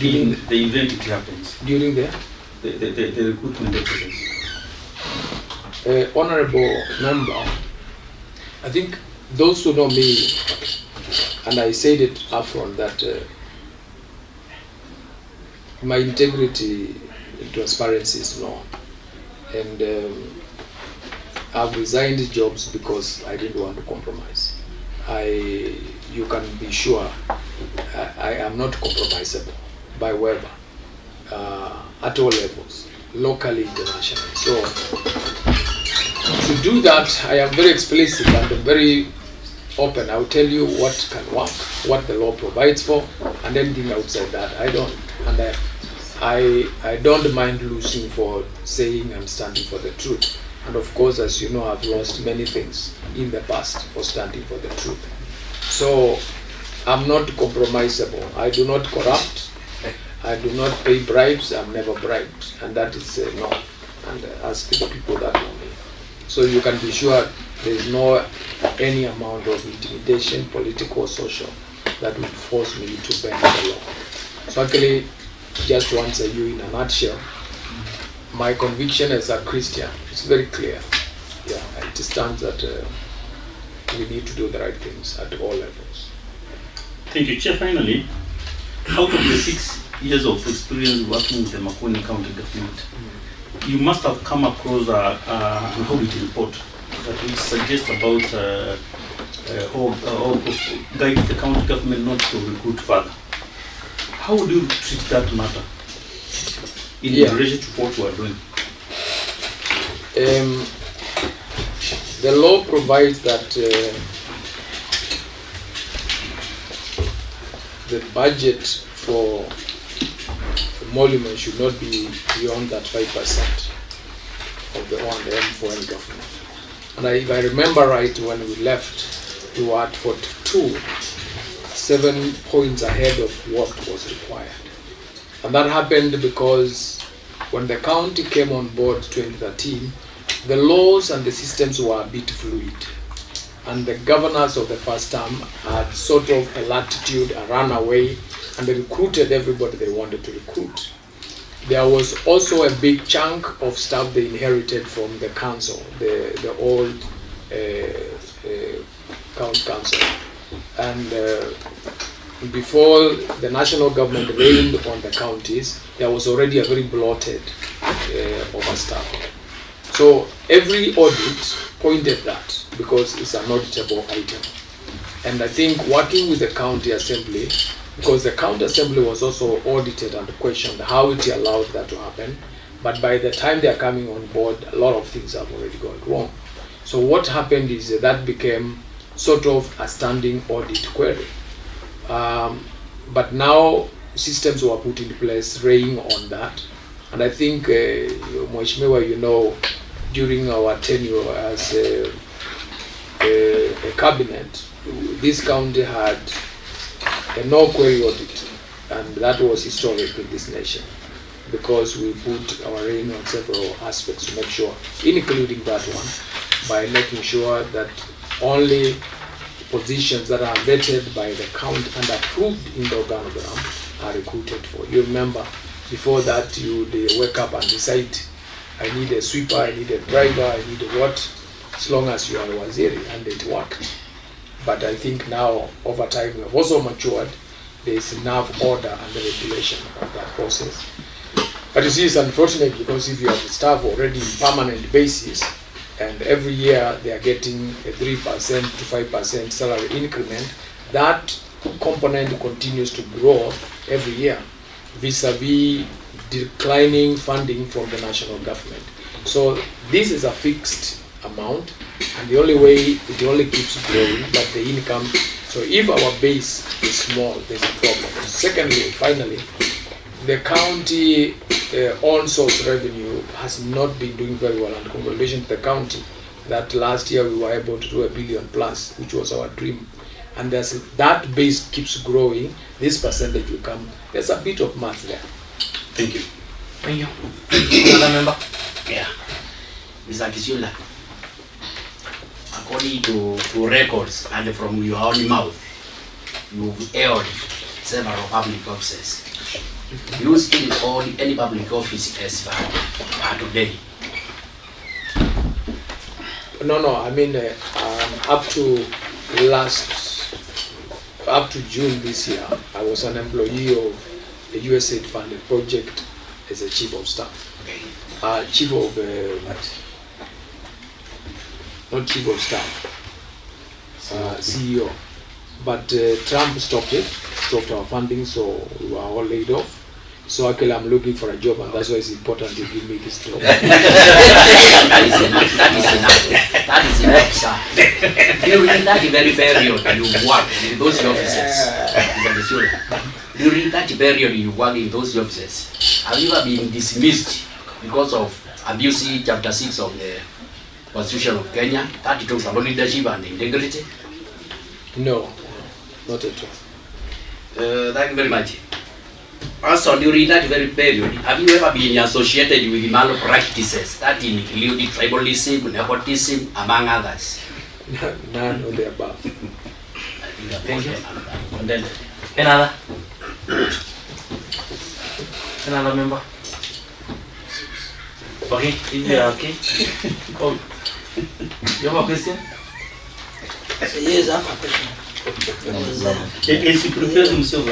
during the event it happens? During the recruitment exercise. Honorable member, I think those who know me, and I said it upfront that my integrity and transparency is known, and I've resigned jobs because I didn't want to compromise. You can be sure I am not compromisable by whoever, at all levels, locally, internationally. So to do that, I am very explicit and very open. I will tell you what can work, what the law provides for, and anything outside that I don't. And I don't mind losing for saying and standing for the truth. And of course, as you know, I've lost many things in the past for standing for the truth. So I'm not compromisable. I do not corrupt. I do not pay bribes. I'm never bribed. And that is no. And ask the people that know me. So you can be sure there is no any amount of intimidation, political or social, that would force me to bend the law. So actually, just to answer you in a nutshell, my conviction as a Christian is very clear. Yeah, it stands that we need to do the right things at all levels. Thank you, Chair. Finally, out of the 6 years of experience working with the Makueni County government, you must have come across an audit report that will suggest about or guide the county government not to recruit further. How would you treat that matter in relation to what you are doing? The law provides that the budget for emolument should not be beyond that 5% of the O&M for any government. And if I remember right, when we left, we were at 42, 7 points ahead of what was required. And that happened because when the county came on board 2013, the laws and the systems were a bit fluid. And the governors of the first term had sort of a latitude, a runaway, and they recruited everybody they wanted to recruit. There was also a big chunk of staff they inherited from the council, the old county council. And before the national government reigned on the counties, there was already a very bloated overstaffing. So every audit pointed that because it's an auditable item. And I think working with the county assembly, because the county assembly was also audited and questioned how it allowed that to happen, but by the time they are coming on board, a lot of things have already gone wrong. So what happened is that became sort of a standing audit query. But now systems were put in place reighing on that. And I think, Mheshimiwa, you know, during our tenure as a cabinet, this county had a no-query audit, and that was historic in this nation because we put our rein on several aspects to make sure, including that one, by making sure that only positions that are vetted by the county and approved in the organogram are recruited for. You remember, before that, they wake up and decide, I need a sweeper, I need a driver, I need a what, as long as you are a waziri, and it worked. But I think now, over time, we have also matured. There is enough order and the regulation of that process. But you see, it's unfortunate because if you have staff already in permanent basis, and every year they are getting a 3% to 5% salary increment, that component continues to grow every year vis-a-vis declining funding from the national government. So this is a fixed amount, and the only way it only keeps growing, but the income. So if our base is small, there's a problem. Secondly, finally, the county own source revenue has not been doing very well, and congratulations to the county that last year we were able to do $1 billion plus, which was our dream. And that base keeps growing, this percentage will come. There's a bit of math there. Thank you. Thank you. Another member? Yeah. Mr. Kisula, according to records and from your own mouth, you've held several public offices. Do you still hold any public office as today? No, I mean, up to June this year, I was an employee of a USAID funded project as a chief of staff. Okay. Chief of, not chief of staff, CEO. But Trump stopped our funding, so we were all laid off. So actually I'm looking for a job, and that's why it's important to give me this job. That is enough, sir. During that very period you work in those offices, during that period you work in those offices, have you ever been dismissed because of abusing Chapter 6 of the Constitution of Kenya that talks about leadership and integrity? No, not at all. Thank you very much. Also, during that very period, have you ever been associated with malpractices that include tribalism, nepotism, among others? None of the above. Thank you. And then, Another member? Okay, if you are okay. Oh, you have a question? Yes, I have a question. As he prepares himself